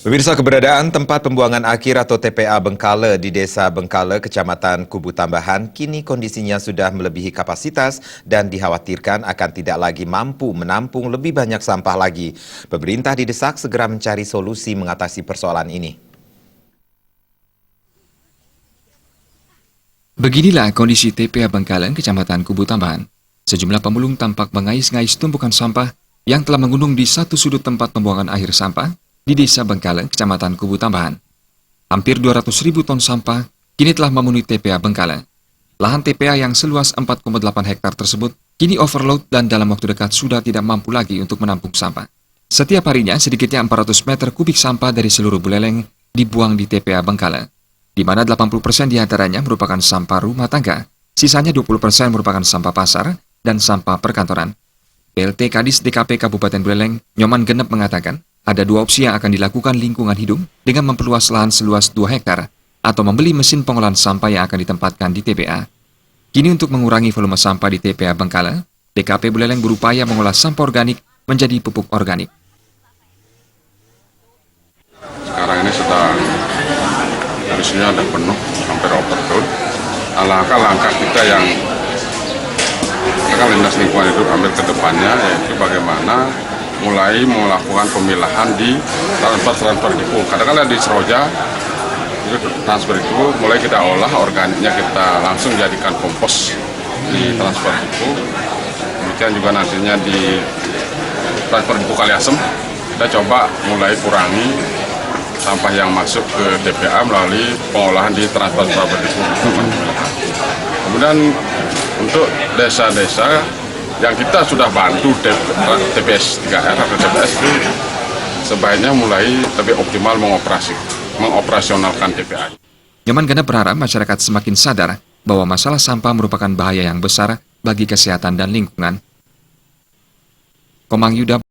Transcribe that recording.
Pemirsa, keberadaan tempat pembuangan akhir atau TPA Bengkala di Desa Bengkala, Kecamatan Kubu Tambahan, kini kondisinya sudah melebihi kapasitas dan dikhawatirkan akan tidak lagi mampu menampung lebih banyak sampah lagi. Pemerintah didesak segera mencari solusi mengatasi persoalan ini. Beginilah kondisi TPA Bengkala, Kecamatan Kubu Tambahan. Sejumlah pemulung tampak mengais-ngais tumpukan sampah yang telah menggunung di satu sudut tempat pembuangan akhir sampah di Desa Bengkala, Kecamatan Kubu Tambahan. Hampir 200.000 ton sampah kini telah memenuhi TPA Bengkala. Lahan TPA yang seluas 4,8 hektar tersebut kini overload dan dalam waktu dekat sudah tidak mampu lagi untuk menampung sampah. Setiap harinya sedikitnya 400 meter kubik sampah dari seluruh Buleleng dibuang di TPA Bengkala, di mana 80% diantaranya merupakan sampah rumah tangga, sisanya 20% merupakan sampah pasar dan sampah perkantoran. PLT Kadis DKP Kabupaten Buleleng, Nyoman Genep mengatakan, ada dua opsi yang akan dilakukan lingkungan hidup dengan memperluas lahan seluas 2 hektar atau membeli mesin pengolahan sampah yang akan ditempatkan di TPA. Kini untuk mengurangi volume sampah di TPA Bengkala, DKP Buleleng berupaya mengolah sampah organik menjadi pupuk organik. Sekarang ini sedang kondisinya ada penuh, hampir overload. Langkah kita yang akan lintas lingkungan hidup ambil ke depannya yaitu bagaimana mulai melakukan pemilahan di transfer depo. Kadang-kadang di Seroja itu transfer depo mulai kita olah organiknya, kita langsung jadikan kompos di transfer depo. Demikian juga nantinya di transfer depo Kaliasem kita coba mulai kurangi sampah yang masuk ke TPA melalui pengolahan di transfer depo. Kemudian untuk desa-desa yang kita sudah bantu TPS 3R atau TPS itu sebaiknya mulai lebih optimal mengoperasionalkan TPA. Nyoman Genep berharap masyarakat semakin sadar bahwa masalah sampah merupakan bahaya yang besar bagi kesehatan dan lingkungan. Komang Yuda